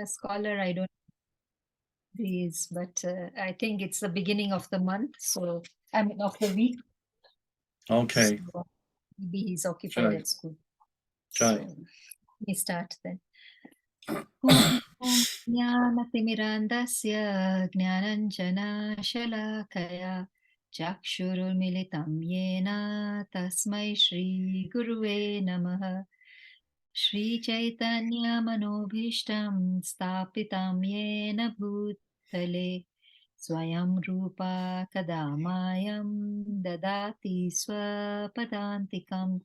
scholar, I don't know these, but I think it's the beginning of the month, so I mean of the week. Okay. So maybe he's occupied at school. So let me start then. Om Jnanatimirandasya Jnananjana Chakshurumilitam Yena Tasmai Shri Guruve Namaha Shri Chaitanya Manobhishtam Stapitam Yena Bhutale Swayam Rupa Kadamayam Dadati Swapadantikam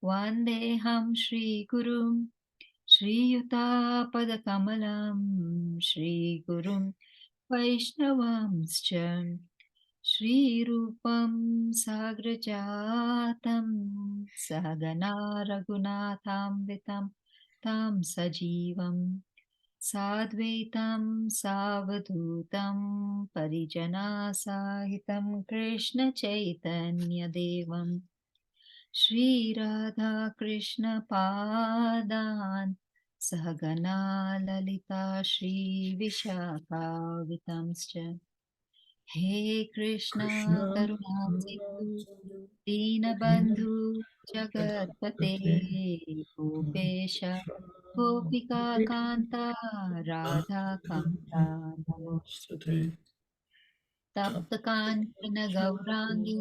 Vandeham Shri Gurum Shri Yuta Shri Gurum Vaishnavamscha Shri Rupam Sagrajatam Sahagana Raghunatham Vitam Tam Sajivam Sadvaitam Savadutam Parijana Sahitam Krishna Chaitanya Devam Shri Radha Krishna Padan Sahagana Lalita Shri Vishakha Vitamscha He Krishna Karuna Sindhu Dinabandhu Jagatpate Gopesha Gopika Kanta Radha Kanta Namaste Tapta Kanchana Gaurangi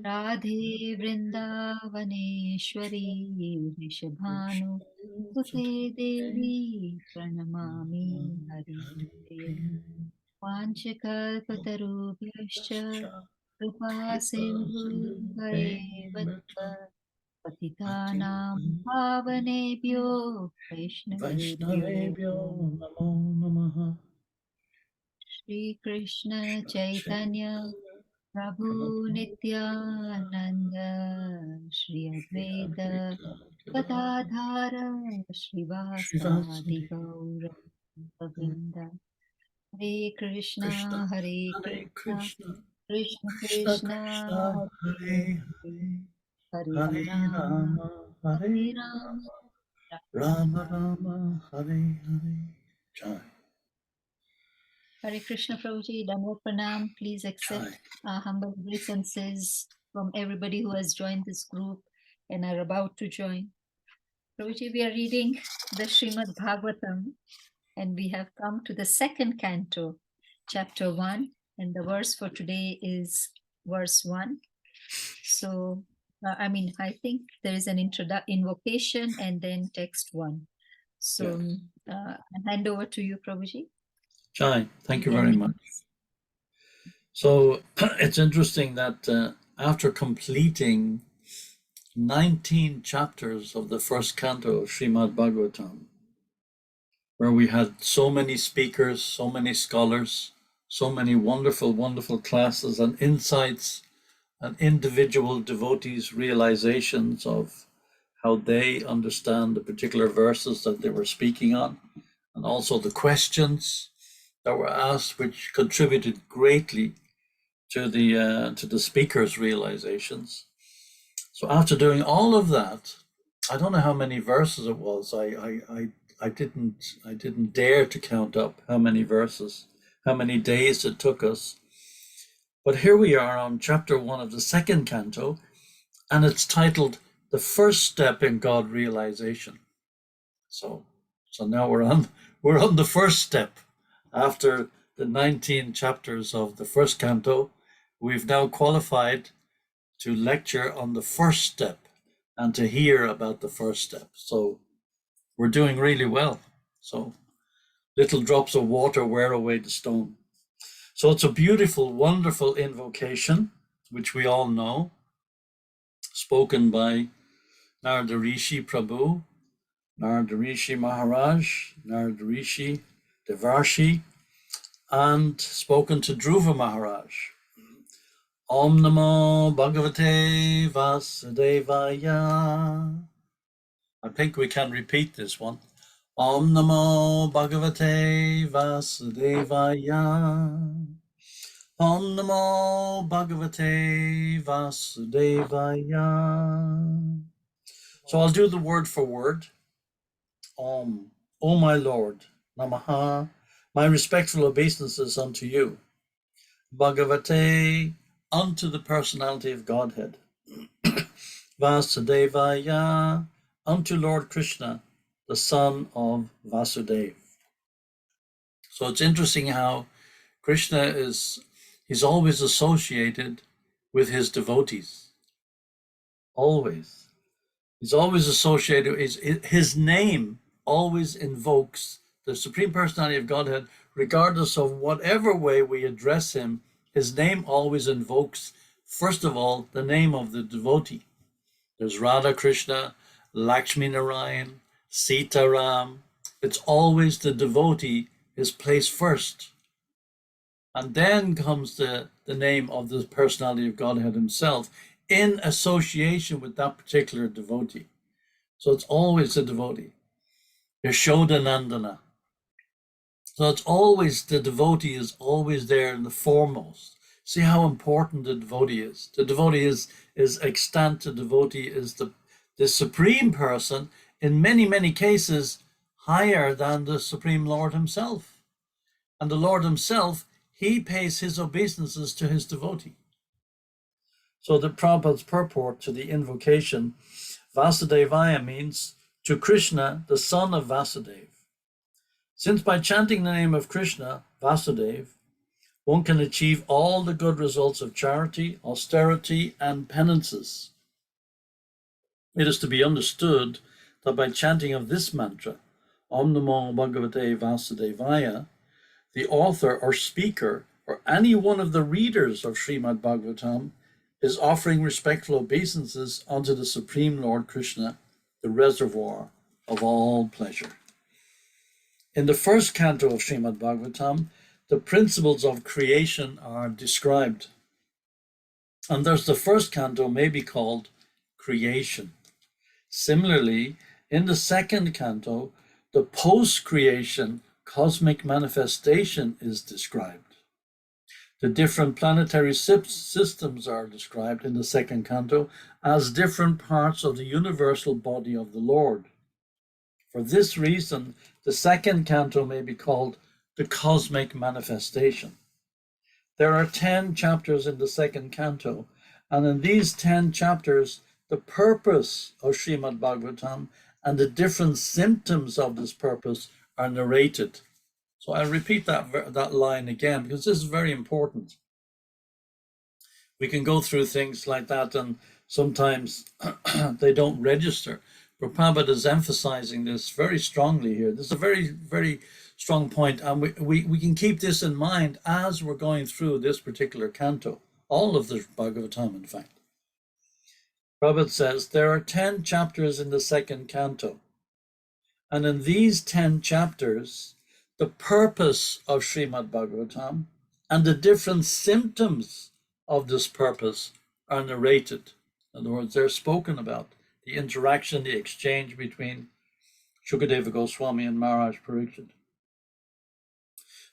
Radhe Vrindavaneshwari Rishabhanu Sute Devi Pranamami Hari Vanchakalpatarubhyascha Kripa Sindhu Patitanam Pavanebhyo Vaishnavebhyo Namo Namaha. Shri Krishna Chaitanya Prabhu Nityananda Shri Advaita Gadadhara Srivasadi Gaura Govinda Hare Krishna Hare Krishna Krishna Krishna Hare Hare Hare Rama Hare Rama Rama Rama Hare Hare. Jai. Hare Krishna Prabhuji, Dandavat Pranam. Please accept our humble obeisances from everybody who has joined this group and are about to join. Prabhuji, we are reading the Srimad Bhagavatam and we have come to the second canto, chapter 1, and the verse for today is verse 1. So, I think there is an invocation and then text 1. So, I hand over to you, Prabhuji. Jai, thank you very much. So it's interesting that after completing 19 chapters of the first canto of Srimad Bhagavatam, where we had so many speakers, so many scholars, so many wonderful, wonderful classes and insights and individual devotees' realizations of how they understand the particular verses that they were speaking on, and also the questions that were asked, which contributed greatly to the speaker's realizations. So after doing all of that, I don't know how many verses it was. I didn't dare to count up how many verses, how many days it took us. But here we are on chapter 1 of the second canto, and it's titled "The First Step in God Realization." So now we're on the first step. After the 19 chapters of the first canto, we've now qualified to lecture on the first step and to hear about the first step. So we're doing really well. So little drops of water wear away the stone. So it's a beautiful, wonderful invocation, which we all know, spoken by Narada Rishi Prabhu, Narada Rishi Maharaj, Narada Rishi Devarshi, and spoken to Dhruva Maharaj. Om Namo Bhagavate Vasudevaya. I think we can repeat this one. Om Namo Bhagavate Vasudevaya. Om Namo Bhagavate Vasudevaya. So I'll do the word for word. Om, O my Lord, Namaha. My respectful obeisances unto you. Bhagavate, unto the personality of Godhead. Vasudevaya, unto Lord Krishna, the son of Vasudeva. So it's interesting how Krishna he's always associated with his devotees. Always. He's always associated, his name always invokes the Supreme Personality of Godhead, regardless of whatever way we address him. His name always invokes, first of all, the name of the devotee. There's Radha Krishna, Lakshmi Narayan, Sita Ram. It's always the devotee is placed first. And then comes the name of the personality of Godhead himself in association with that particular devotee. So it's always the devotee. Yashoda Nandana. So it's always the devotee is always there in the foremost. See how important the devotee is. The devotee is extant. The devotee is the supreme person, in many, many cases, higher than the Supreme Lord himself. And the Lord himself, he pays his obeisances to his devotee. So the Prabhupada's purport to the invocation, Vasudevaya, means to Krishna, the son of Vasudeva. Since by chanting the name of Krishna, Vasudeva, one can achieve all the good results of charity, austerity, and penances. It is to be understood that by chanting of this mantra, Om Namo Bhagavate Vasudevaya, the author or speaker or any one of the readers of Srimad Bhagavatam is offering respectful obeisances unto the Supreme Lord Krishna, the reservoir of all pleasure. In the first canto of Srimad Bhagavatam, the principles of creation are described. And thus the first canto may be called creation. Similarly, in the second canto, the post-creation cosmic manifestation is described. The different planetary systems are described in the second canto as different parts of the universal body of the Lord. For this reason, the second canto may be called the cosmic manifestation. There are 10 chapters in the second canto, and in these 10 chapters, the purpose of Srimad Bhagavatam and the different symptoms of this purpose are narrated. So I'll repeat that line again, because this is very important. We can go through things like that, and sometimes they don't register. But Prabhupada is emphasizing this very strongly here. This is a very, very strong point, and we can keep this in mind as we're going through this particular canto, all of the Bhagavatam, in fact. Prabhupada says, there are 10 chapters in the second canto, and in these 10 chapters, the purpose of Srimad Bhagavatam and the different symptoms of this purpose are narrated. In other words, they're spoken about. The interaction, the exchange between Shukadeva Goswami and Maharaj Pariksit.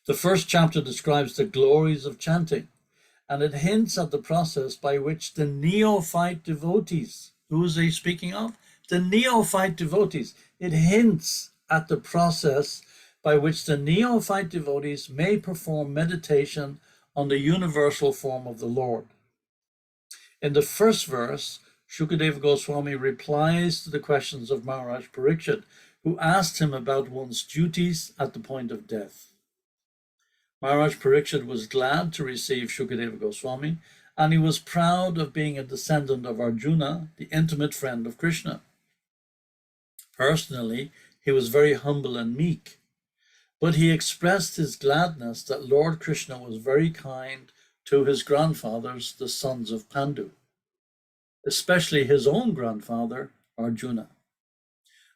The first chapter describes the glories of chanting, and it hints at the process by which the neophyte devotees, who is he speaking of? The neophyte devotees. It hints at the process by which the neophyte devotees may perform meditation on the universal form of the Lord. In the first verse, Shukadeva Goswami replies to the questions of Maharaj Pariksit, who asked him about one's duties at the point of death. Maharaj Pariksit was glad to receive Shukadeva Goswami, and he was proud of being a descendant of Arjuna, the intimate friend of Krishna. Personally, he was very humble and meek, but he expressed his gladness that Lord Krishna was very kind to his grandfathers, the sons of Pandu, especially his own grandfather, Arjuna.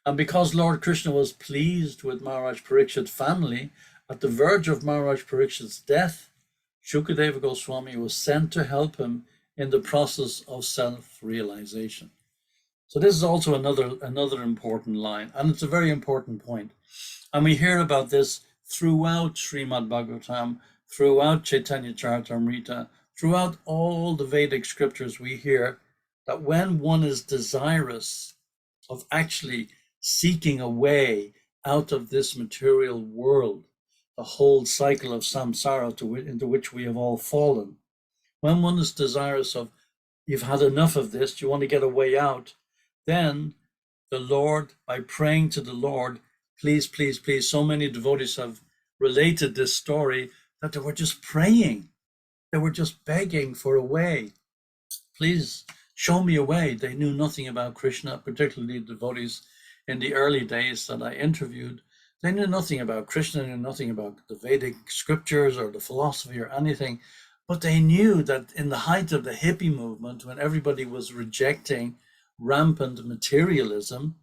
And because Lord Krishna was pleased with Maharaj Parikshit's family, at the verge of Maharaj Parikshit's death, Shukadeva Goswami was sent to help him in the process of self-realization. So this is also another important line, and it's a very important point. And we hear about this throughout Srimad Bhagavatam, throughout Chaitanya Charitamrita, throughout all the Vedic scriptures. We hear that when one is desirous of actually seeking a way out of this material world, the whole cycle of samsara into which we have all fallen. When one is desirous of, you've had enough of this, you want to get a way out, then the Lord, by praying to the Lord, please, please, please, so many devotees have related this story that they were just praying. They were just begging for a way. Please show me a way. They knew nothing about Krishna, particularly devotees in the early days that I interviewed. They knew nothing about Krishna, knew nothing about the Vedic scriptures or the philosophy or anything. But they knew that in the height of the hippie movement, when everybody was rejecting rampant materialism,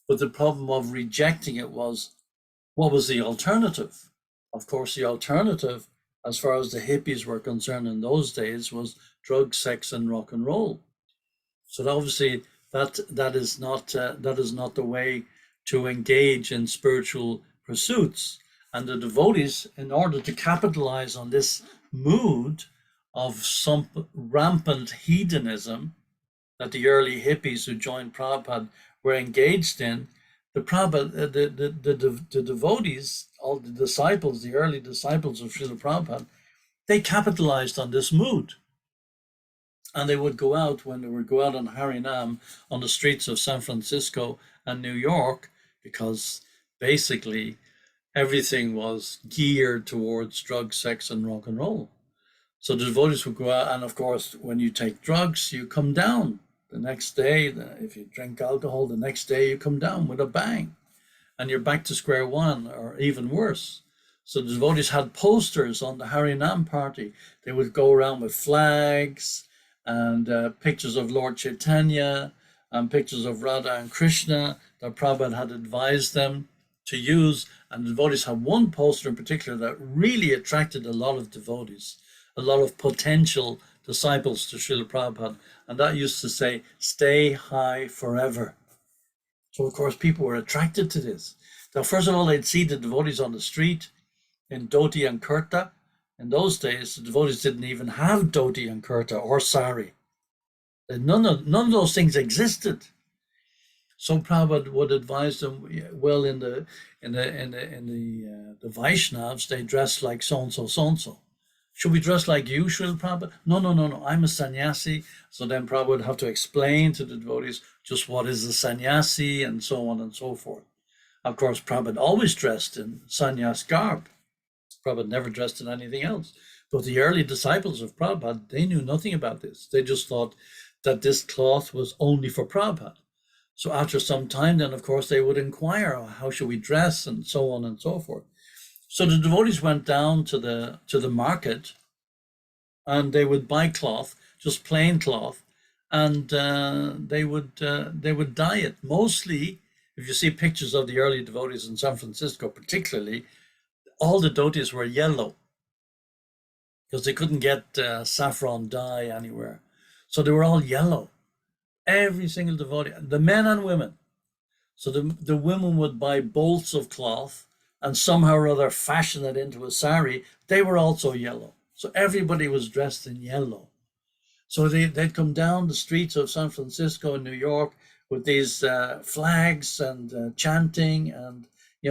but the problem of rejecting it was, what was the alternative? Of course, the alternative, as far as the hippies were concerned in those days, was drugs, sex, and rock and roll. So obviously, that is not the way to engage in spiritual pursuits. And the devotees, in order to capitalize on this mood of some rampant hedonism that the early hippies who joined Prabhupada were engaged in, the devotees, all the disciples, the early disciples of Srila Prabhupada, they capitalized on this mood. And they would go out, when they would go out on Harinam on the streets of San Francisco and New York, because basically everything was geared towards drugs, sex, and rock and roll. So the devotees would go out, and of course, when you take drugs, you come down. The next day, if you drink alcohol, the next day you come down with a bang, and you're back to square one, or even worse. So the devotees had posters on the Harinam party. They would go around with flags and pictures of Lord Chaitanya and pictures of Radha and Krishna that Prabhupada had advised them to use. And the devotees had one poster in particular that really attracted a lot of devotees, a lot of potential disciples to Srila Prabhupada. And that used to say, "Stay high forever." So of course people were attracted to this. Now, first of all, they'd see the devotees on the street in dhoti and kurta. In those days, the devotees didn't even have dhoti and kurta or sari. None of those things existed. So Prabhupada would advise them, well, in the Vaishnavas, they dress like so-and-so, so-and-so. Should we dress like you, Srila Prabhupada? No, I'm a sannyasi. So then Prabhupada would have to explain to the devotees just what is a sannyasi and so on and so forth. Of course, Prabhupada always dressed in sannyas garb. Prabhupada never dressed in anything else. But the early disciples of Prabhupada, they knew nothing about this. They just thought that this cloth was only for Prabhupada. So after some time, then, of course, they would inquire, how should we dress, and so on and so forth. So the devotees went down to the market, and they would buy cloth, just plain cloth, and they would dye it. Mostly, if you see pictures of the early devotees in San Francisco, particularly, all the devotees were yellow because they couldn't get saffron dye anywhere. So they were all yellow. Every single devotee, the men and women. So the women would buy bolts of cloth and somehow or other fashion it into a sari. They were also yellow. So everybody was dressed in yellow. So they'd come down the streets of San Francisco and New York with these flags and chanting and,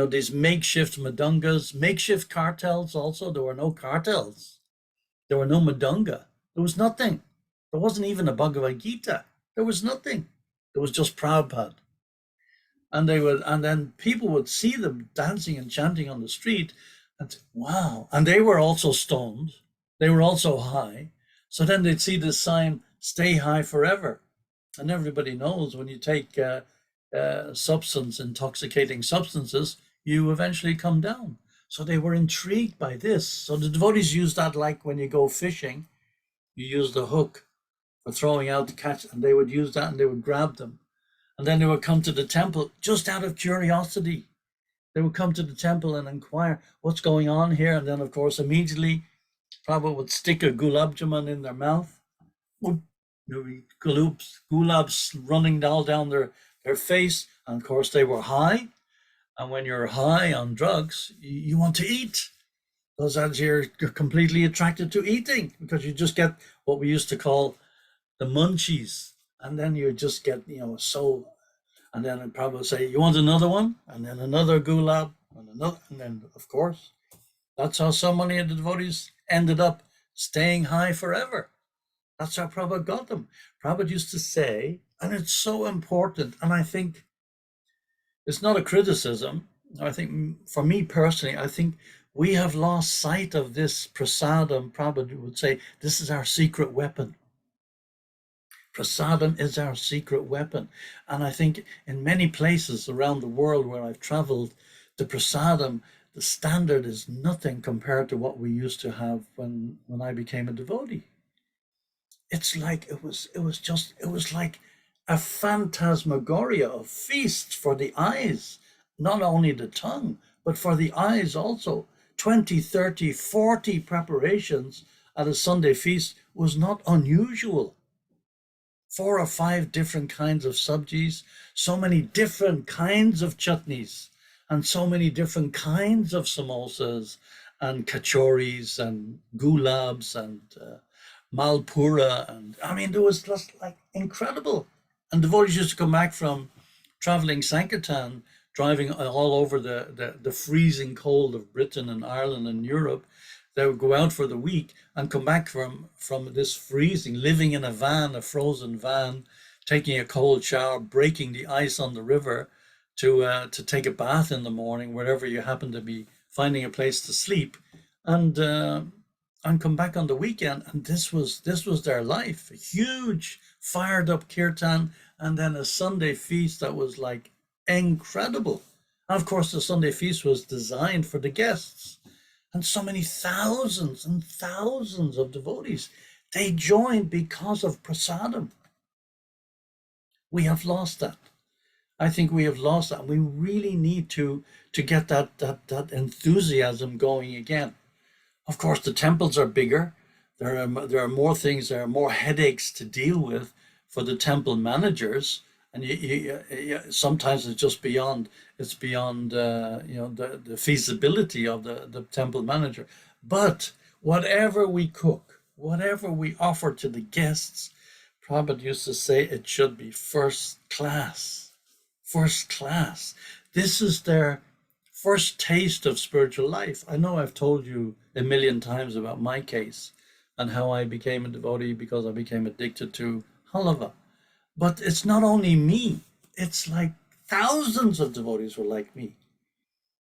these makeshift madungas, makeshift cartels also. There were no cartels. There were no madunga. There was nothing. There wasn't even a Bhagavad Gita. There was nothing. There was just Prabhupada. And then people would see them dancing and chanting on the street and wow. And they were also stoned. They were also high. So then they'd see this sign, "Stay high forever." And everybody knows when you take intoxicating substances, you eventually come down. So they were intrigued by this. So the devotees use that like when you go fishing, you use the hook for throwing out the catch, and they would use that and they would grab them. And then they would come to the temple just out of curiosity. They would come to the temple and inquire, what's going on here? And then, of course, immediately, Prabhupada would stick a gulab jamun in their mouth. Gulabs running all down their face. And, of course, they were high. And when you're high on drugs, you want to eat. Because you're completely attracted to eating, because you just get what we used to call the munchies. And then you just get, so And then Prabhupada would say, you want another one? And then another gulab, and another, and then, of course, that's how so many of the devotees ended up staying high forever. That's how Prabhupada got them. Prabhupada used to say, and it's so important, and I think it's not a criticism. I think for me personally, I think we have lost sight of this prasadam. Prabhupada would say, this is our secret weapon. Prasadam is our secret weapon. And I think in many places around the world where I've traveled, the prasadam, the standard is nothing compared to what we used to have when I became a devotee. It's like it was like a phantasmagoria of feasts for the eyes, not only the tongue, but for the eyes also. 20, 30, 40 preparations at a Sunday feast was not unusual. 4 or 5 different kinds of sabjis, so many different kinds of chutneys, and so many different kinds of samosas and kachoris and gulabs and malpura. And I mean, there was just like incredible. And devotees used to come back from traveling Sankirtan, driving all over the freezing cold of Britain and Ireland and Europe. They would go out for the week and come back from this freezing, living in a van, a frozen van, taking a cold shower, breaking the ice on the river to take a bath in the morning, wherever you happen to be finding a place to sleep, and come back on the weekend. And this was their life, a huge fired up kirtan, and then a Sunday feast that was like incredible. And of course, the Sunday feast was designed for the guests. And so many thousands and thousands of devotees, they joined because of prasadam. We have lost that. I think we have lost that. We really need to get that enthusiasm going again. Of course, the temples are bigger. There are more things. There are more headaches to deal with for the temple managers, and sometimes it's just beyond. It's beyond the feasibility of the temple manager. But whatever we cook, whatever we offer to the guests, Prabhupada used to say it should be first class. First class. This is their first taste of spiritual life. I know I've told you a million times about my case and how I became a devotee because I became addicted to halava. But it's not only me. It's like thousands of devotees were like me.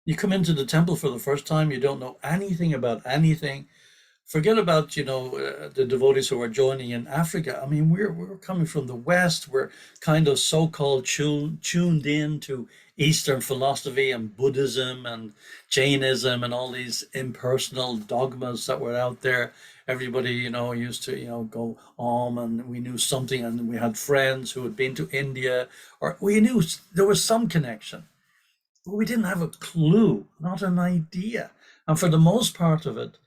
You come into the temple for the first time, you don't know anything about anything. Forget about, the devotees who are joining in Africa. I mean, we're coming from the West. We're kind of so-called tuned in to Eastern philosophy and Buddhism and Jainism and all these impersonal dogmas that were out there. Everybody, used to, go and we knew something, and we had friends who had been to India, or we knew there was some connection, but we didn't have a clue, not an idea. And for the most part of it,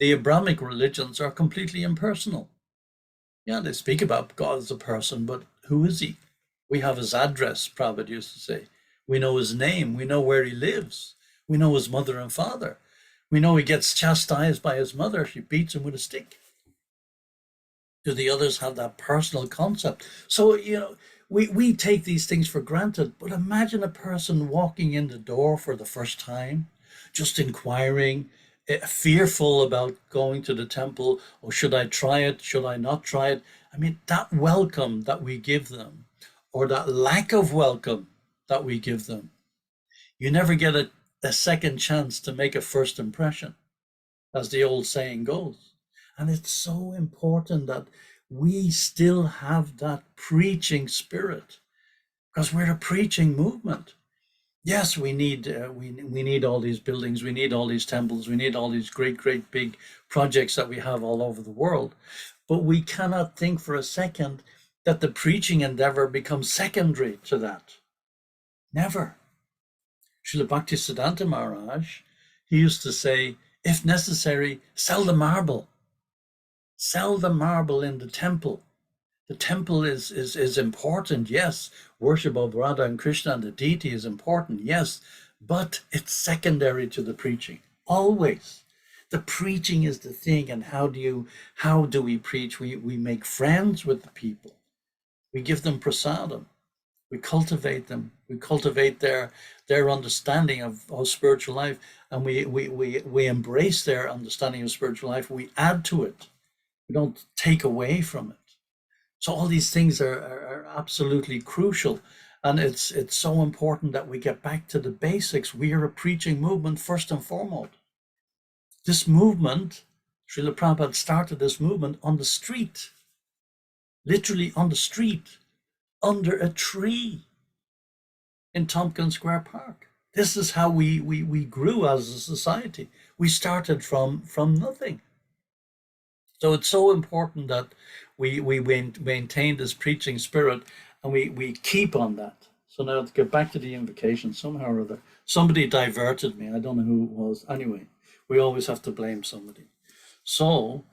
the Abrahamic religions are completely impersonal. Yeah, they speak about God as a person, but who is he? We have his address, Prabhupada used to say. We know his name. We know where he lives. We know his mother and father. We know he gets chastised by his mother. She beats him with a stick. Do the others have that personal concept? So, we take these things for granted, but imagine a person walking in the door for the first time, just inquiring, fearful about going to the temple, or should I try it? Should I not try it? I mean, that welcome that we give them, or that lack of welcome that we give them, you never get a second chance to make a first impression, as the old saying goes. And it's so important that we still have that preaching spirit, because we're a preaching movement. Yes, we need all these buildings, we need all these temples, we need all these great big projects that we have all over the world, but we cannot think for a second that the preaching endeavor becomes secondary to that. Never. Srila Bhaktisiddhanta Maharaj, he used to say, if necessary, sell the marble. Sell the marble in the temple. The temple is important, yes. Worship of Radha and Krishna and the deity is important, yes, but it's secondary to the preaching, always. The preaching is the thing. And how do we preach? We make friends with the people. We give them prasadam. We cultivate them. We cultivate their understanding of spiritual life, and we embrace their understanding of spiritual life. We add to it. We don't take away from it. So all these things are absolutely crucial. And it's so important that we get back to the basics. We are a preaching movement first and foremost. This movement, Srila Prabhupada started this movement on the street, literally on the street, under a tree in Tompkins Square Park. This is how we grew as a society. We started from nothing. So it's so important that we maintain this preaching spirit, and we keep on that. So now to get back to the invocation, somehow or other, somebody diverted me. I don't know who it was. Anyway, we always have to blame somebody. So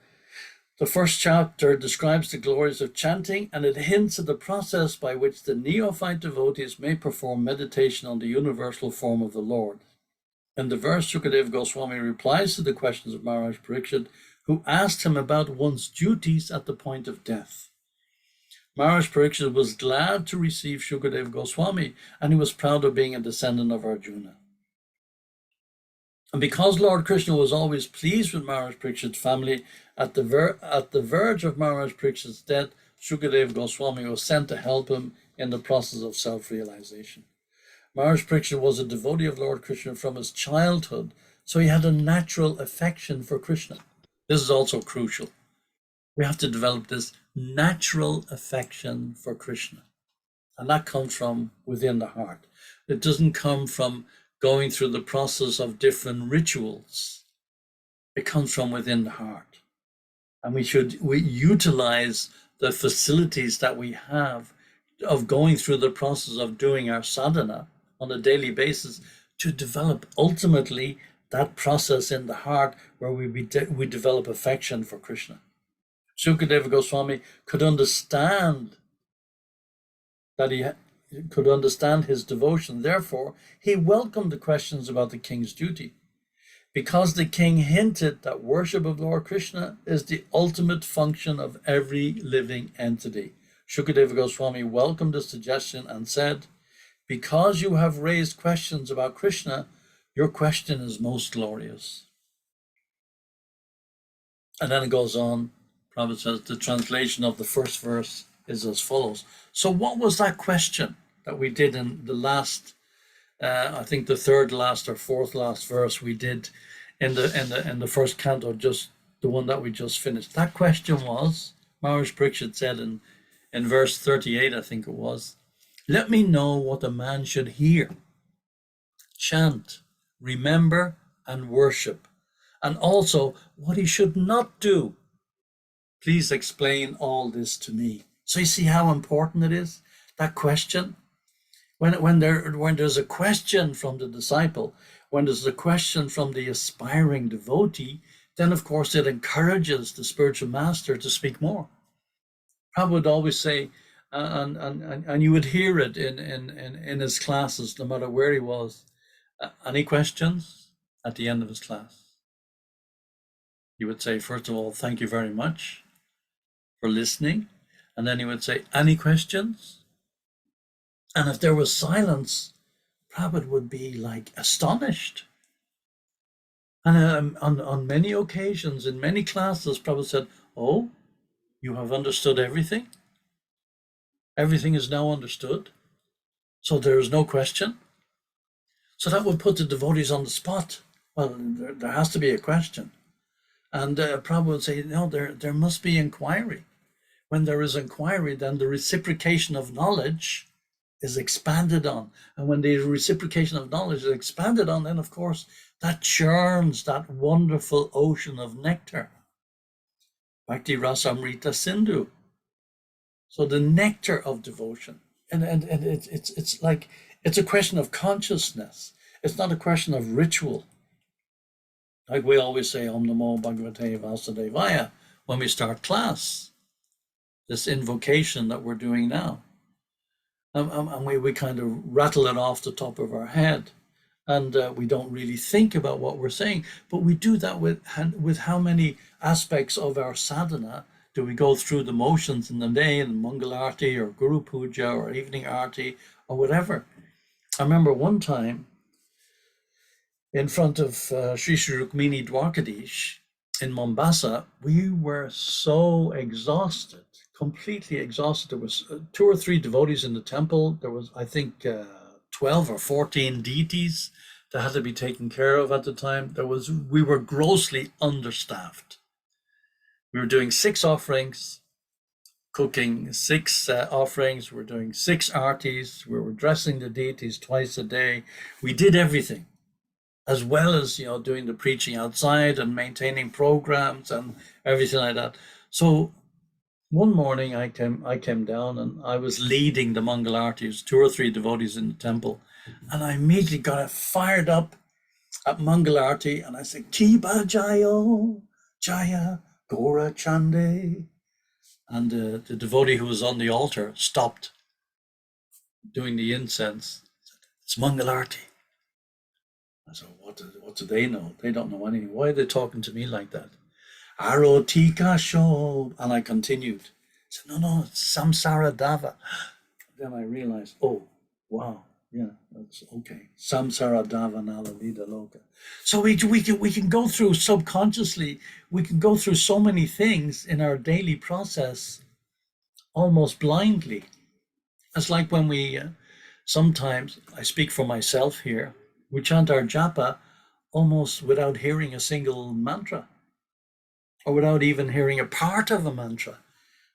the first chapter describes the glories of chanting, and it hints at the process by which the neophyte devotees may perform meditation on the universal form of the Lord. In the verse, Shukadeva Goswami replies to the questions of Maharaj Parikshit, who asked him about one's duties at the point of death. Maharaj Parikshit was glad to receive Shukadeva Goswami, and he was proud of being a descendant of Arjuna. And because Lord Krishna was always pleased with Maharaj Parikshit's family, at the verge of Maharaj Parikshit's death, Shukadeva Goswami was sent to help him in the process of self-realization. Maharaj Parikshit was a devotee of Lord Krishna from his childhood, so he had a natural affection for Krishna. This is also crucial. We have to develop this natural affection for Krishna. And that comes from within the heart. It doesn't come from going through the process of different rituals. It comes from within the heart. And we utilize the facilities that we have of going through the process of doing our sadhana on a daily basis to develop ultimately that process in the heart where we develop affection for Krishna. Shukadeva Goswami could understand that he could understand his devotion. Therefore, he welcomed the questions about the king's duty. Because the king hinted that worship of Lord Krishna is the ultimate function of every living entity. Shukadeva Goswami welcomed the suggestion and said, because you have raised questions about Krishna, your question is most glorious. And then it goes on, Prabhupada says, the translation of the first verse is as follows. So what was that question that we did in the last, I think the third last or fourth last verse we did in the first canto, just the one that we just finished? That question was, Maharaj Parikshit said in verse 38, I think it was, let me know what a man should hear, chant, remember, and worship, and also what he should not do. Please explain all this to me. So you see how important it is, that question? When there's a question from the disciple, when there's a question from the aspiring devotee, then of course it encourages the spiritual master to speak more. Prabhupada would always say, and you would hear it in his classes, no matter where he was, any questions at the end of his class? He would say, first of all, thank you very much for listening. And then he would say, any questions? And if there was silence, Prabhupada would be like astonished. And on many occasions, in many classes, Prabhupada said, oh, you have understood everything? Everything is now understood? So there is no question? So that would put the devotees on the spot. Well, there has to be a question. And Prabhupada would say, no, there must be inquiry. When there is inquiry, then the reciprocation of knowledge is expanded on. And when the reciprocation of knowledge is expanded on, then of course, that churns that wonderful ocean of nectar. Bhakti Rasamrita Sindhu. So the nectar of devotion. And it's like, it's a question of consciousness. It's not a question of ritual. Like we always say, Om Namo Bhagavate Vasudevaya, when we start class, this invocation that we're doing now. And we kind of rattle it off the top of our head, and we don't really think about what we're saying, but we do that with how many aspects of our sadhana Do we go through the motions in the day in Mangal Arti or Guru Puja or evening Arti or whatever? I remember one time in front of Sri Sri Rukmini Dwarkadish in Mombasa, we were so exhausted, completely exhausted. There was 2 or 3 devotees in the temple. There was, I think, 12 or 14 deities that had to be taken care of at the time. We were grossly understaffed. We were doing 6 offerings, cooking 6 offerings. We were doing 6 artis. We were dressing the deities twice a day. We did everything, as well as doing the preaching outside and maintaining programs and everything like that. So one morning I came down and I was leading the Mangal Artis, 2 or 3 devotees in the temple, and I immediately got fired up at Mangal Arti, and I said, Jiba Jayo, Jaya Gora Chande. And the devotee who was on the altar stopped doing the incense. It's Mangal Arti. I said, what do they know? They don't know anything. Why are they talking to me like that? Arotika Show. And I continued. I said, no, it's Samsara Dava. Then I realized, oh, wow, yeah, that's okay. Samsara Dava Nalalida Loka. So we can go through subconsciously, we can go through so many things in our daily process almost blindly. It's like when we, sometimes, I speak for myself here, we chant our japa almost without hearing a single mantra, or without even hearing a part of a mantra.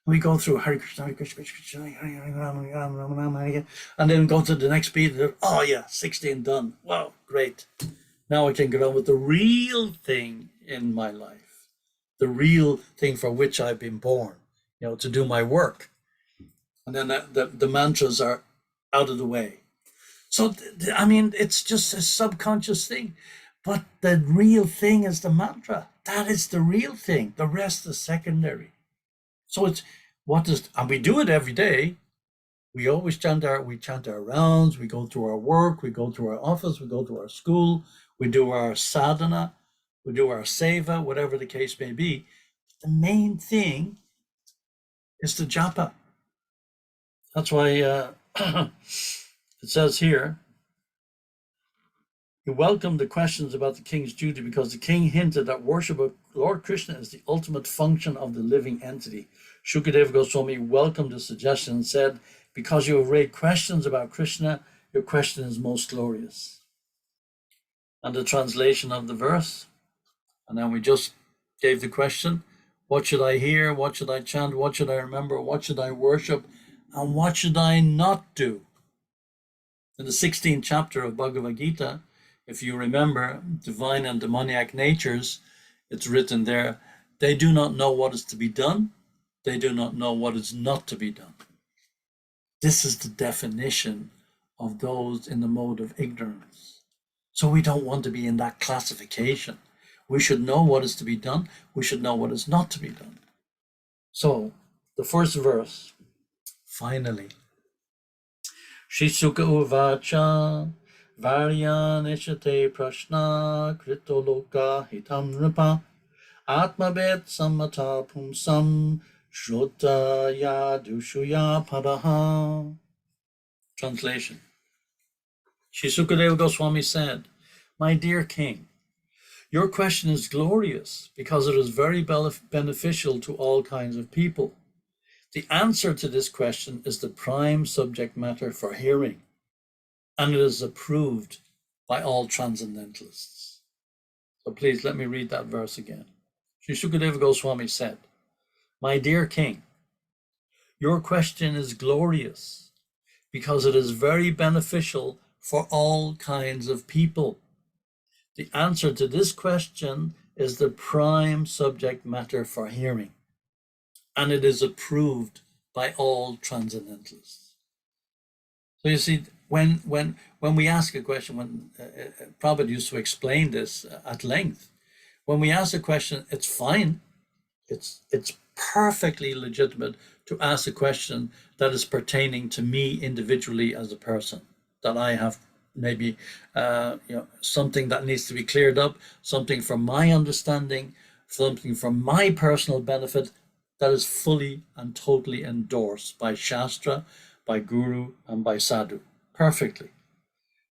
We go through Hare Krishna, Hare Krishna, Krishna, Hare Hare, Rama Rama, Rama Rama, Hare, and then go to the next beat. Oh yeah, 16 done. Wow, great. Now I can get on with the real thing in my life, the real thing for which I've been born, to do my work. And then the mantras are out of the way. So, I mean, it's just a subconscious thing. But the real thing is the mantra. That is the real thing. The rest is secondary. So and we do it every day. We always chant our rounds, we go through our work, we go through our office, we go to our school, we do our sadhana, we do our seva, whatever the case may be. The main thing is the japa. That's why it says here, he welcomed the questions about the king's duty because the king hinted that worship of Lord Krishna is the ultimate function of the living entity. Shukadeva Goswami welcomed the suggestion and said, because you have raised questions about Krishna, your question is most glorious. And the translation of the verse, and then we just gave the question, what should I hear? What should I chant? What should I remember? What should I worship? And what should I not do? In the 16th chapter of Bhagavad Gita, if you remember divine and demoniac natures, it's written there, they do not know what is to be done. They do not know what is not to be done. This is the definition of those in the mode of ignorance. So we don't want to be in that classification. We should know what is to be done. We should know what is not to be done. So the first verse, finally, Shisuka Uvacha Varyanishate Prashna Kritoloka Hitam Nripa Atmabet Samata Pumsam Shrutaya Dushuya Padaha. Translation. Sri Sukadeva Goswami said, my dear king, your question is glorious because it is very beneficial to all kinds of people. The answer to this question is the prime subject matter for hearing, and it is approved by all transcendentalists. So please let me read that verse again. Sri Sukadeva Goswami said, my dear king, your question is glorious because it is very beneficial for all kinds of people. The answer to this question is the prime subject matter for hearing, and it is approved by all transcendentalists. So you see, when we ask a question, when Prabhupada used to explain this at length, when we ask a question, it's fine. It's perfectly legitimate to ask a question that is pertaining to me individually as a person, that I have maybe something that needs to be cleared up, something from my understanding, something for my personal benefit. that is fully and totally endorsed by Shastra, by Guru, and by Sadhu, perfectly.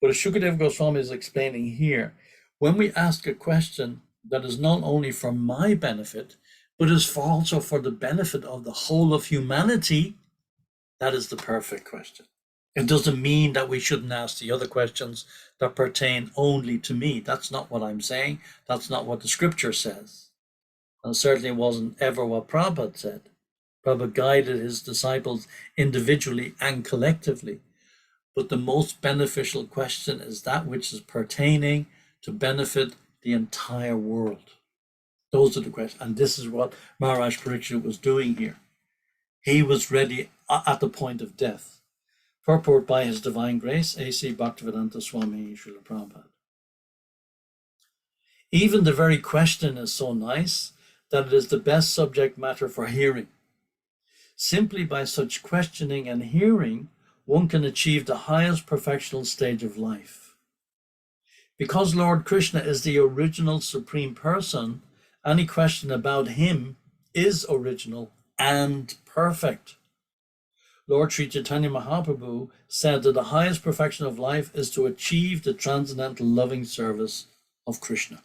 But as Shukadeva Goswami is explaining here, when we ask a question that is not only for my benefit, but is also for the benefit of the whole of humanity, that is the perfect question. It doesn't mean that we shouldn't ask the other questions that pertain only to me. That's not what I'm saying. That's not what the scripture says. And certainly wasn't ever what Prabhupada said. Prabhupada guided his disciples individually and collectively. But the most beneficial question is that which is pertaining to benefit the entire world. Those are the questions. And this is what Maharaj Pariksit was doing here. He was ready at the point of death. Purport by His Divine Grace, A.C. Bhaktivedanta Swami Srila Prabhupada. Even the very question is so nice that it is the best subject matter for hearing. Simply by such questioning and hearing, one can achieve the highest perfectional stage of life. Because Lord Krishna is the original Supreme Person, any question about Him is original and perfect. Lord Sri Chaitanya Mahaprabhu said that the highest perfection of life is to achieve the transcendental loving service of Krishna.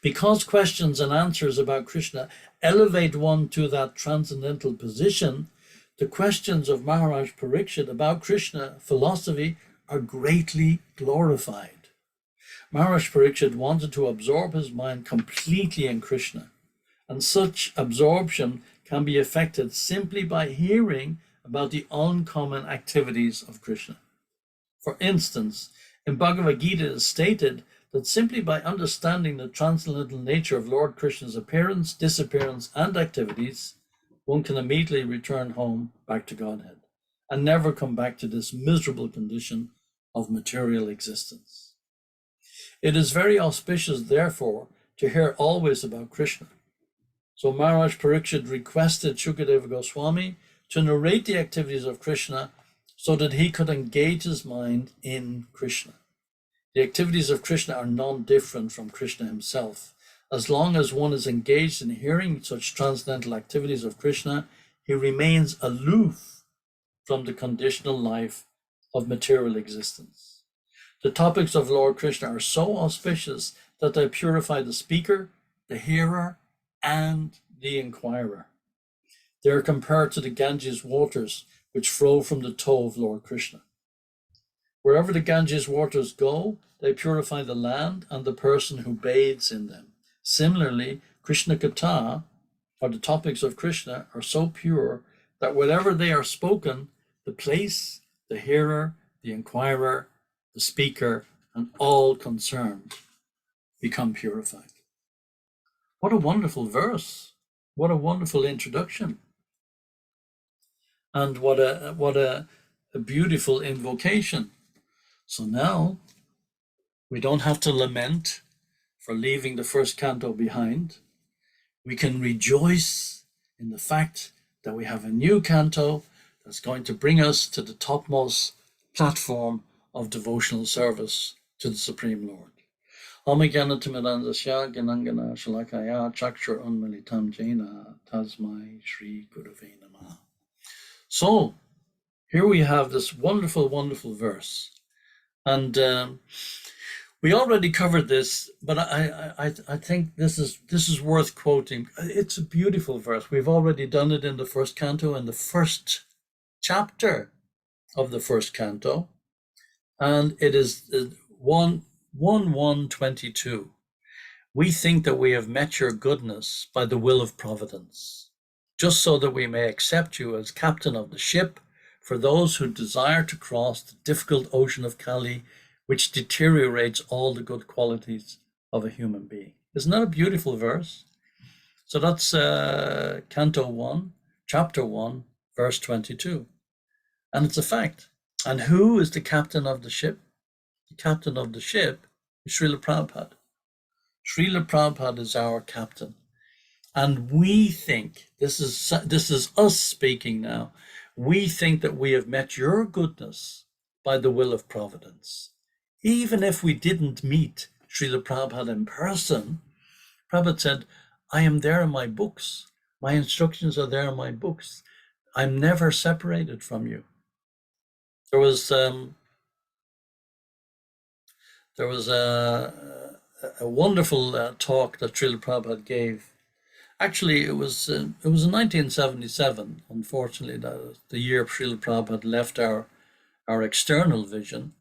Because questions and answers about Krishna elevate one to that transcendental position, the questions of Maharaj Pariksit about Krishna philosophy are greatly glorified. Maharaj Pariksit wanted to absorb his mind completely in Krishna, and such absorption can be effected simply by hearing about the uncommon activities of Krishna. For instance, in Bhagavad Gita it is stated that simply by understanding the transcendental nature of Lord Krishna's appearance, disappearance, and activities, one can immediately return home back to Godhead and never come back to this miserable condition of material existence. It is very auspicious, therefore, to hear always about Krishna. So Maharaj Pariksit requested Shukadeva Goswami to narrate the activities of Krishna so that he could engage his mind in Krishna. The activities of Krishna are non-different from Krishna himself. As long as one is engaged in hearing such transcendental activities of Krishna, he remains aloof from the conditional life of material existence. The topics of Lord Krishna are so auspicious that they purify the speaker, the hearer, and the inquirer. They are compared to the Ganges waters which flow from the toe of Lord Krishna. Wherever the Ganges waters go, they purify the land and the person who bathes in them. Similarly, Krishna Katha, or the topics of Krishna, are so pure that wherever they are spoken, the place, the hearer, the inquirer, the speaker, and all concerned become purified. What a wonderful verse. What a wonderful introduction. And what a beautiful invocation. So now we don't have to lament for leaving the first canto behind. We can rejoice in the fact that we have a new canto that's going to bring us to the topmost platform of devotional service to the Supreme Lord. Omigyanatimirandasya Ganangana Shalakaya Chakshur Unmilitam Jaina Tasmai Shri Gurave Namaha. So here we have this wonderful, wonderful verse. And we already covered this, but I think this is worth quoting. It's a beautiful verse. We've already done it in the first canto, in the first chapter of the first canto, and it is 1:1:22. We think that we have met your goodness by the will of providence, just so that we may accept you as captain of the ship for those who desire to cross the difficult ocean of Kali, which deteriorates all the good qualities of a human being. Isn't that a beautiful verse? So that's Canto 1, Chapter 1, verse 22. And it's a fact. And who is the captain of the ship? The captain of the ship is Srila Prabhupada. Srila Prabhupada is our captain. And we think, this is us speaking now, we think that we have met your goodness by the will of providence. Even if we didn't meet Srila Prabhupada in person, Prabhupada said, I am there in my books. My instructions are there in my books. I'm never separated from you. There was a wonderful talk that Srila Prabhupada gave. Actually, it was in 1977. Unfortunately, the year Srila Prabhupada left our external vision,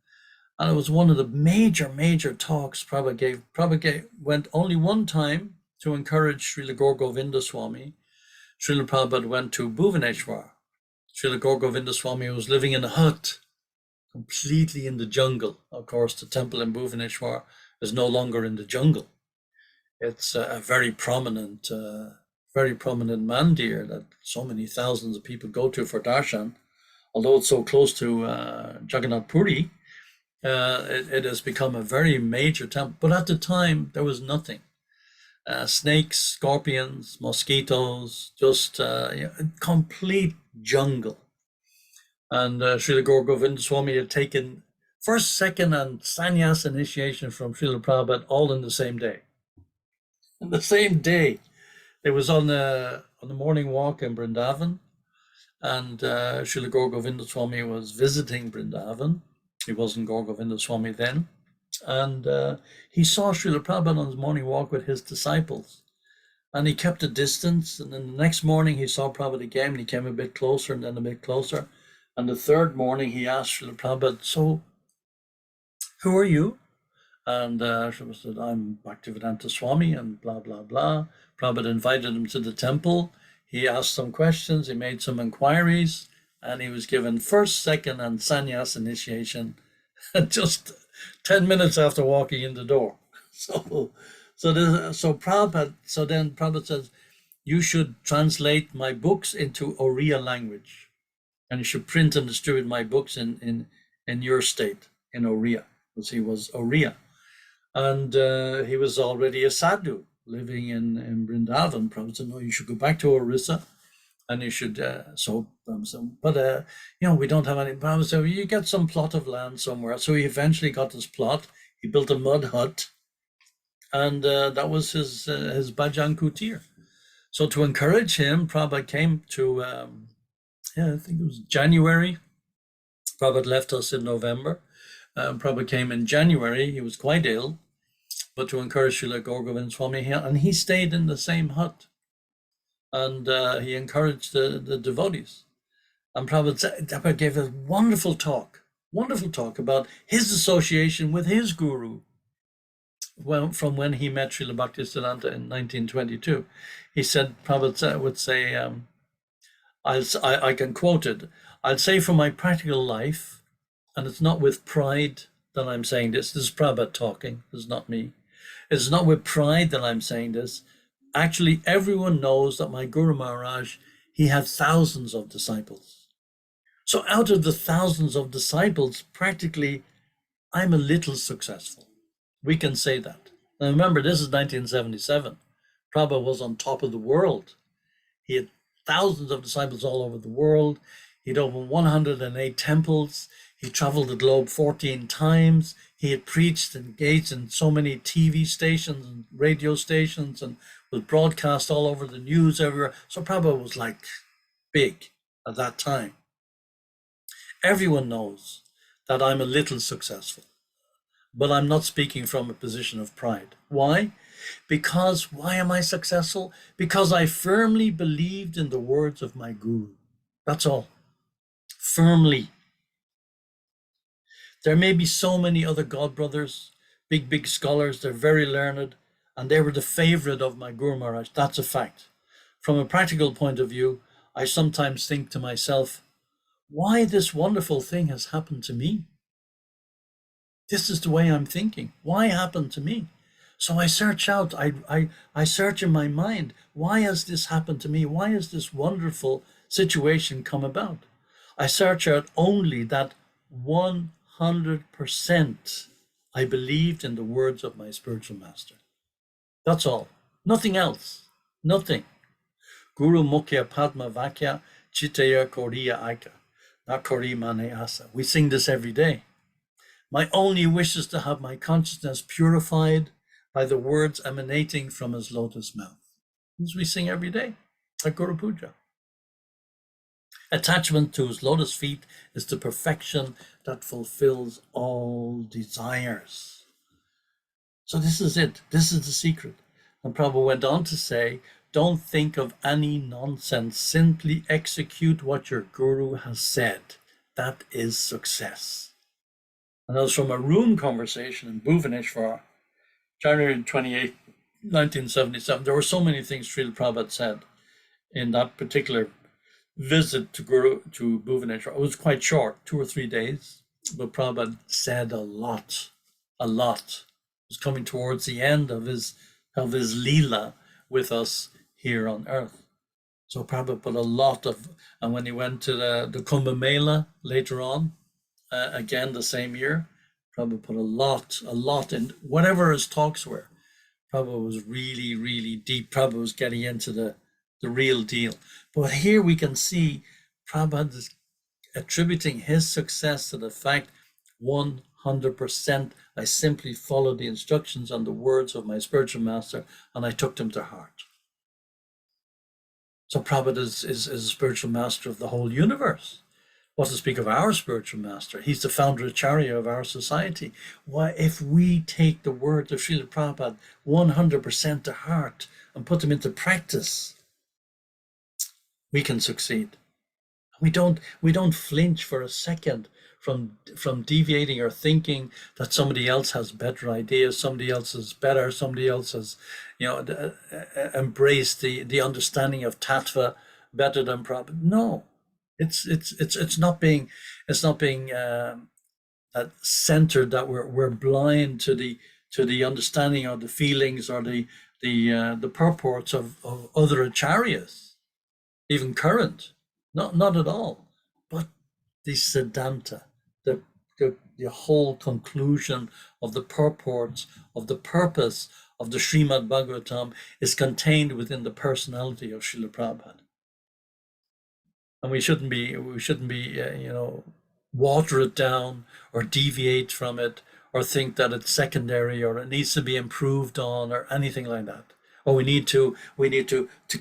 and it was one of the major talks Prabhupada gave. Prabhupada went only one time to encourage Srila Gaur Govinda Swami. Srila Prabhupada went to Bhuvaneshwar. Srila Gaur Govinda Swami was living in a hut, completely in the jungle. Of course, the temple in Bhuvaneshwar is no longer in the jungle. It's a very prominent mandir that so many thousands of people go to for darshan. Although it's so close to Jagannath Puri, it has become a very major temple. But at the time, there was nothing. Snakes, scorpions, mosquitoes, just complete jungle. And Srila Gaur Govinda Swami had taken first, second, and sannyas initiation from Srila Prabhupada all in the same day. In the same day, it was on the morning walk in Vrindavan, and Srila Gaur Govinda Swami was visiting Vrindavan. He wasn't Gaur Govinda Swami then. And he saw Srila Prabhupada on his morning walk with his disciples. And he kept a distance. And then the next morning he saw Prabhupada again, and he came a bit closer and then a bit closer. And the third morning he asked Srila Prabhupada, so who are you? And Srila said, I'm Bhaktivedanta Swami and blah, blah, blah. Prabhupada invited him to the temple. He asked some questions, he made some inquiries, and he was given first, second, and sannyas initiation just 10 minutes after walking in the door. So then Prabhupada says, you should translate my books into Oriya language, and you should print and distribute my books in your state, in Oriya, because he was Oriya. And he was already a sadhu living in Vrindavan. Prabhupada said, no, you should go back to Orissa, and you should, we don't have any. Prabhupada said, well, you get some plot of land somewhere. So he eventually got this plot. He built a mud hut, and that was his bhajan kutir. So to encourage him, Prabhupada came to, I think it was January. Prabhupada left us in November. Prabhupada came in January. He was quite ill, but to encourage Srila Gaur Govinda Swami, and he stayed in the same hut, and he encouraged the devotees. And Prabhupada gave a wonderful talk about his association with his guru from when he met Srila Bhaktisiddhanta in 1922. He said, Prabhupada would say, I can quote it, I'll say from my practical life, and it's not with pride that I'm saying this. This is Prabhupada talking. This is not me. It's not with pride that I'm saying this. Actually, everyone knows that my Guru Maharaj, he had thousands of disciples. So out of the thousands of disciples, practically, I'm a little successful. We can say that. Now remember, this is 1977. Prabhupada was on top of the world. He had thousands of disciples all over the world. He'd opened 108 temples. He traveled the globe 14 times. He had preached and engaged in so many TV stations and radio stations and was broadcast all over the news everywhere. So Prabhupada was like big at that time. Everyone knows that I'm a little successful, but I'm not speaking from a position of pride. Why? Because why am I successful? Because I firmly believed in the words of my guru. That's all. Firmly. There may be so many other God brothers, big scholars, they're very learned, and they were the favorite of my Guru Maharaj. That's a fact. From a practical point of view, I sometimes think to myself, why this wonderful thing has happened to me? This is the way I'm thinking. Why happened to me? So I search out, I search in my mind, why has this happened to me? Why has this wonderful situation come about? I search out only that 100% I believed in the words of my spiritual master. That's all. Nothing else. Nothing. Guru Mukhya Padma Vakya Chitaya Koriya Aika. Not Kori Mane Asa. We sing this every day. My only wish is to have my consciousness purified by the words emanating from his lotus mouth. This we sing every day. like Guru Puja. Attachment to his lotus feet is the perfection that fulfills all desires. So this is it. This is the secret. And Prabhupada went on to say, don't think of any nonsense. Simply execute what your guru has said. That is success. And that was from a room conversation in Bhubaneswar, January 28, 1977. There were so many things Srila Prabhupada said in that particular visit to Bhubaneswar. It was quite short, 2 or 3 days, but Prabhupada said a lot. It was coming towards the end of his Leela with us here on earth. So Prabhupada put a lot of, and when he went to the Kumbh Mela later on, again the same year, Prabhupada put a lot in whatever his talks were. Prabhupada was really, really deep. Prabhupada was getting into the real deal. But here we can see Prabhupada is attributing his success to the fact 100%. I simply followed the instructions and the words of my spiritual master, and I took them to heart. So Prabhupada is a spiritual master of the whole universe. What to speak of our spiritual master? He's the founder acharya of our society. Why, if we take the words of Srila Prabhupada 100% to heart and put them into practice, we can succeed. We don't flinch for a second from deviating or thinking that somebody else has better ideas, somebody else is better, somebody else has, embraced the understanding of tattva better than Prabhupada. No, it's not being centered that we're blind to the understanding or the feelings or the purports of other acharyas, even current. Not at all, but the Siddhanta, the whole conclusion of the purports of the purpose of the Srimad Bhagavatam is contained within the personality of Srila Prabhupada, and we shouldn't be water it down or deviate from it or think that it's secondary or it needs to be improved on or anything like that. Or we need to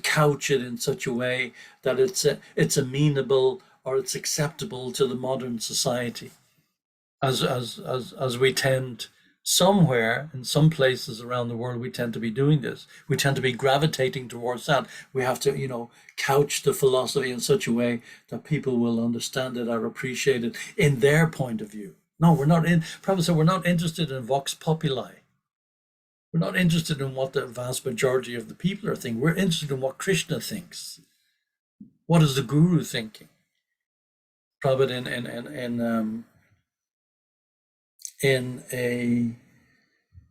couch it in such a way that it's amenable or it's acceptable to the modern society, as we tend somewhere in some places around the world. We tend to be doing this. We tend to be gravitating towards that. We have to couch the philosophy in such a way that people will understand it or appreciate it in their point of view. No, we're not in. Prabhupada said we're not interested in vox populi. We're not interested in what the vast majority of the people are thinking. We're interested in what Krishna thinks. What is the Guru thinking? Prabhupada in a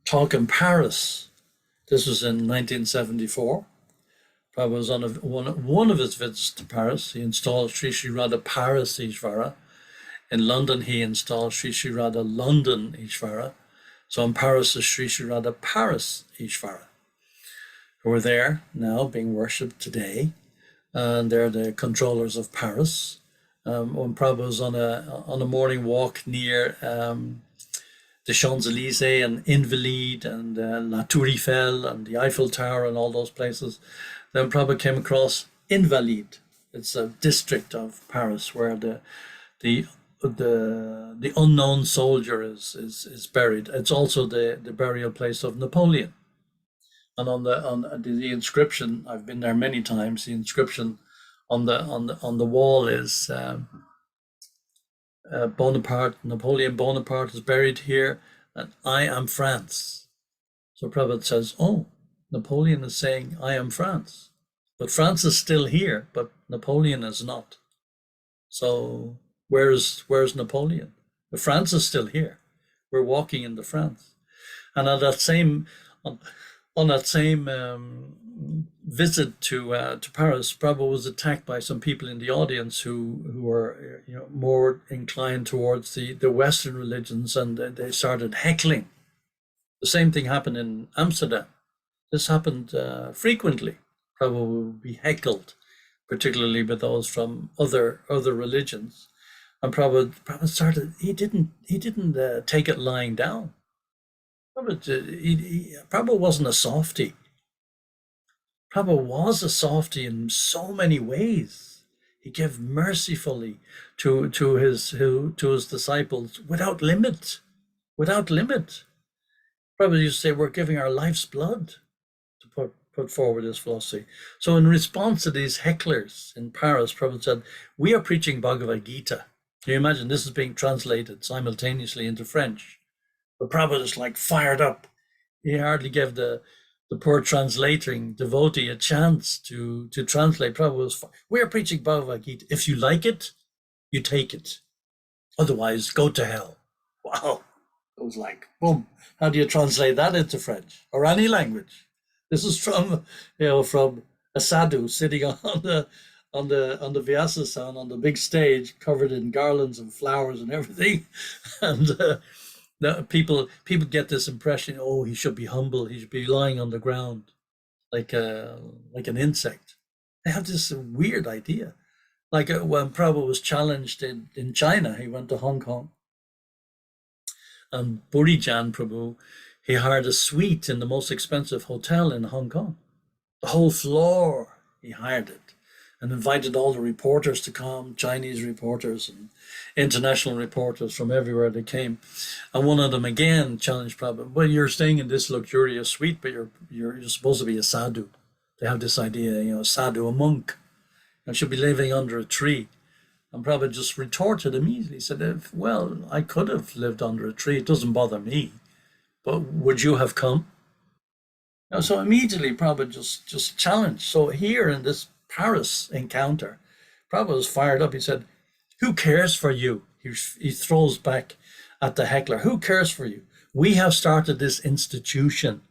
talk in Paris, this was in 1974. Prabhupada was on one of his visits to Paris. He installed Sri Sri Radha Paris Ishvara. In London, he installed Sri Sri Radha London Ishvara. So in Paris is Sri Sri Radha Paris Ishvara, who are there now being worshipped today, and they're the controllers of Paris. When Prabhupada was on a morning walk near the Champs-Élysées and Invalides and La Tour Eiffel and the Eiffel Tower and all those places, then Prabhupada came across Invalides. It's a district of Paris where the unknown soldier is buried. It's also the burial place of Napoleon. And on the inscription, I've been there many times. The inscription on the wall is Napoleon Bonaparte is buried here, and I am France. So Prabhupada says, oh, Napoleon is saying I am France, but France is still here, but Napoleon is not. So where's Napoleon? France is still here. We're walking into France. And on that same visit to Paris, Prabhupada was attacked by some people in the audience who were more inclined towards the Western religions, and they started heckling. The same thing happened in Amsterdam. This happened frequently. Prabhupada would be heckled, particularly by those from other religions. And Prabhupada started. He didn't take it lying down. Prabhupada wasn't a softie. Prabhupada was a softy in so many ways. He gave mercifully to his disciples without limit, without limit. Prabhupada used to say, we're giving our life's blood to put forward this philosophy. So in response to these hecklers in Paris, Prabhupada said, we are preaching Bhagavad Gita. Can you imagine this is being translated simultaneously into French? But Prabhupada is like fired up. He hardly gave the poor translating devotee a chance to translate. Prabhupada was, we're preaching Bhagavad Gita. If you like it, you take it. Otherwise, go to hell. Wow. It was like, boom. How do you translate that into French or any language? This is from a sadhu sitting on the Vyasasana on the big stage, covered in garlands and flowers and everything, and people get this impression. Oh, he should be humble. He should be lying on the ground like an insect. They have this weird idea. Like when Prabhupada was challenged in China, he went to Hong Kong. And Burijan Prabhu, he hired a suite in the most expensive hotel in Hong Kong. The whole floor, he hired it and invited all the reporters to come, Chinese reporters and international reporters from everywhere they came. And one of them again challenged Prabhupada, well, you're staying in this luxurious suite, but you're supposed to be a sadhu. They have this idea, sadhu, a monk, and should be living under a tree. And Prabhupada just retorted immediately. He said, well, I could have lived under a tree. It doesn't bother me. But would you have come? So immediately Prabhupada just challenged. So here in this Paris encounter, Prabhupada was fired up. He said, who cares for you? He throws back at the heckler. Who cares for you? We have started this institution,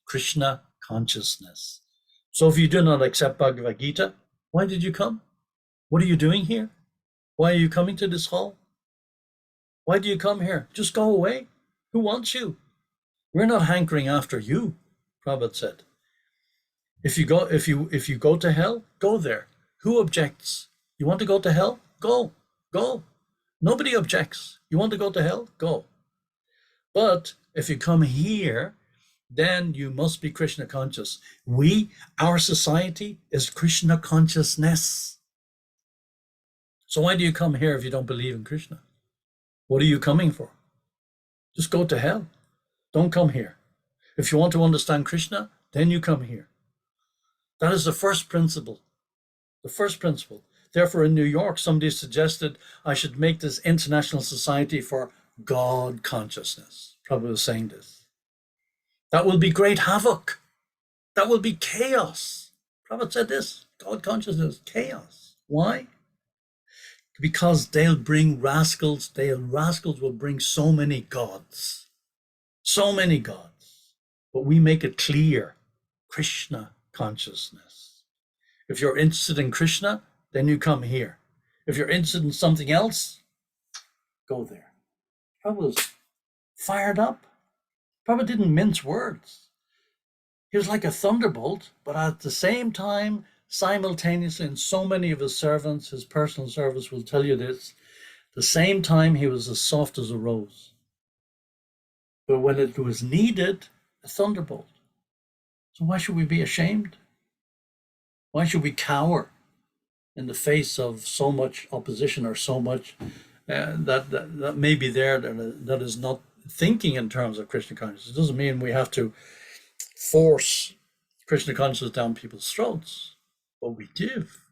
Krishna consciousness. So if you do not accept Bhagavad Gita, why did you come? What are you doing here? Why are you coming to this hall? Why do you come here? Just go away. Who wants you? We're not hankering after you, Prabhupada said. If you go to hell, go there. Who objects? You want to go to hell? Go. Nobody objects. You want to go to hell? Go. But if you come here, then you must be Krishna conscious. Our society is Krishna consciousness. So why do you come here if you don't believe in Krishna? What are you coming for? Just go to hell. Don't come here. If you want to understand Krishna, then you come here. That is the first principle. The first principle. Therefore, in New York, somebody suggested I should make this international society for God consciousness. Prabhupada was saying this. That will be great havoc. That will be chaos. Prabhupada said this. God consciousness, chaos. Why? Because they'll bring rascals. Rascals will bring so many gods. So many gods. But we make it clear. Krishna consciousness. If you're interested in Krishna, then you come here. If you're interested in something else, go there. Prabhupada was fired up. Prabhupada didn't mince words. He was like a thunderbolt, but at the same time, simultaneously, and so many of his servants, his personal servants will tell you this, the same time he was as soft as a rose. But when it was needed, a thunderbolt. So why should we be ashamed? Why should we cower in the face of so much opposition or so much that may be there that is not thinking in terms of Krishna consciousness? It doesn't mean we have to force Krishna consciousness down people's throats, but we give.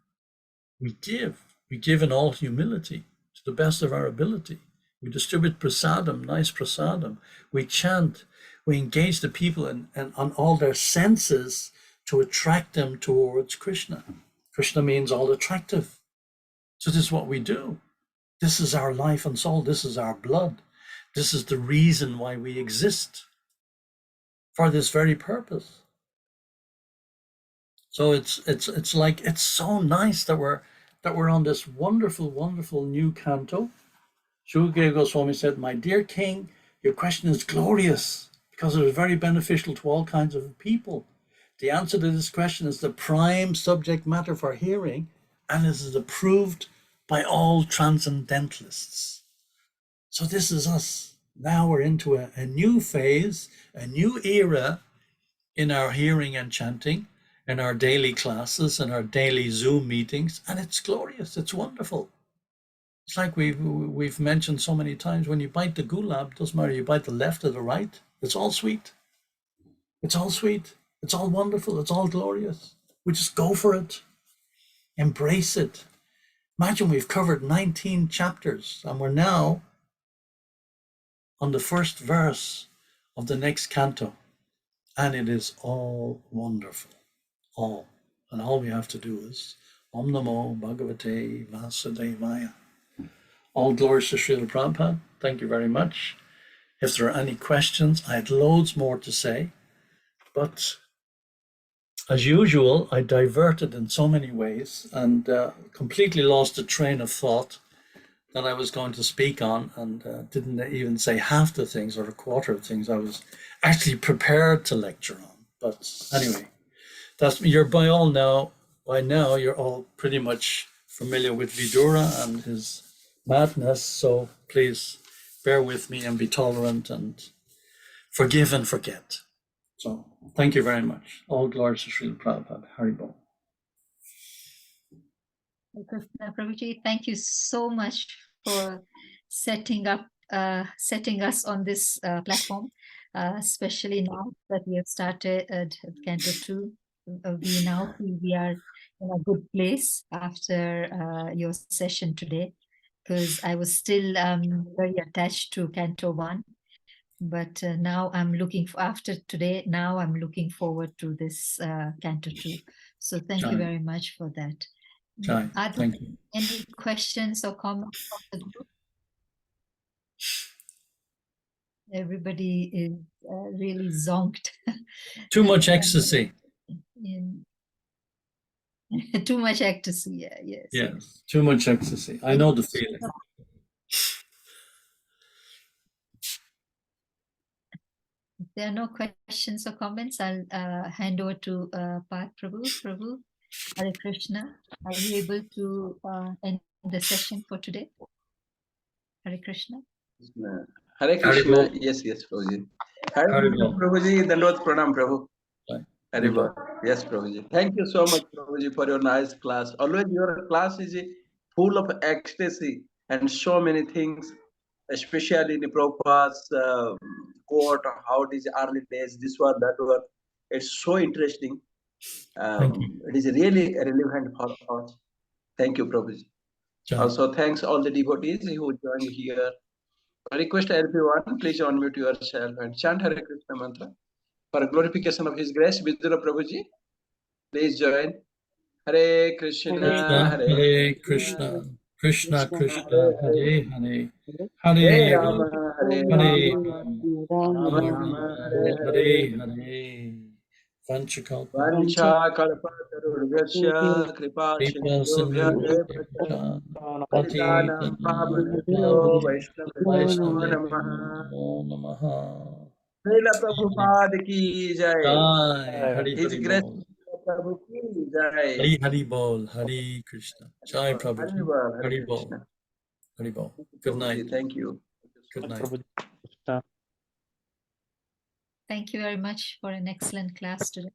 We give in all humility to the best of our ability. We distribute prasadam, nice prasadam. We chant. We engage the people and on all their senses to attract them towards Krishna. Krishna means all attractive. So this is what we do. This is our life and soul. This is our blood. This is the reason why we exist, for this very purpose. So it's like, it's so nice that we're on this wonderful, wonderful new canto. Shukadeva Goswami said, my dear king, your question is glorious because it is very beneficial to all kinds of people. The answer to this question is the prime subject matter for hearing, and it is approved by all transcendentalists. So this is us. Now we're into a new phase, a new era in our hearing and chanting, in our daily classes and our daily Zoom meetings, and it's glorious. It's wonderful. It's like we've mentioned so many times, when you bite the gulab, doesn't matter you bite the left or the right, it's all sweet. It's all sweet. It's all wonderful. It's all glorious. We just go for it. Embrace it. Imagine we've covered 19 chapters and we're now on the first verse of the next canto. And it is all wonderful. All. And all we have to do is Om Namo Bhagavate Vasudevaya. All glories to Srila Prabhupada. Thank you very much. If there are any questions, I had loads more to say, but as usual, I diverted in so many ways and completely lost the train of thought that I was going to speak on, and didn't even say half the things or a quarter of things I was actually prepared to lecture on. But anyway, you're by now you're all pretty much familiar with Vidura and his madness, so please bear with me and be tolerant and forgive and forget. So thank you very much. All glories to Srila Prabhupada. Haribol. Prabhuji, thank you so much for setting us on this platform, especially now that we have started Canto 2. We now feel we are in a good place after your session today, because I was still very attached to Canto 1. But now I'm looking for, after today, now I'm looking forward to this Canto 2. So thank you very much for that. Are there any questions or comments from the group? Everybody is really zonked. Too much ecstasy. Too much ecstasy, yes. Yes, too much ecstasy. I know the feeling. If there are no questions or comments, I'll hand over to Path Prabhu. Prabhu, Hare Krishna. Are you able to end the session for today? Hare Krishna. Hare Krishna. Yes, Prabhuji. Hare Krishna, Prabhuji. Dandavad Pranam, Prabhu. Hare Yes, Prabhuji. Thank you so much, Prabhuji, for your nice class. Always your class is full of ecstasy and so many things, especially in the Prabhupada's quote, how it is early days, this one, that one. It's so interesting. It is really relevant for us. Thank you, Prabhuji. Also, thanks all the devotees who joined here. I request everyone, please unmute yourself and chant Hare Krishna mantra for glorification of His grace. Vidura Prabhuji, please join. Hare Krishna, Hare Krishna, Krishna Krishna, Hare Hare, Hare Rama, Hare Rama, Hare Hare. Vancha kalpatarurvasya kripa sindhubhya patitanam pavanebhyo Vaishnavyo namaha. Srila Prabhupada ki jai. His grace Prabhu ki jai. Hari Hari Bol, Hari Krishna. Jai Prabhuji. Hari Bol. Hari Bol. Good night. Thank you. Good night. Thank you very much for an excellent class today.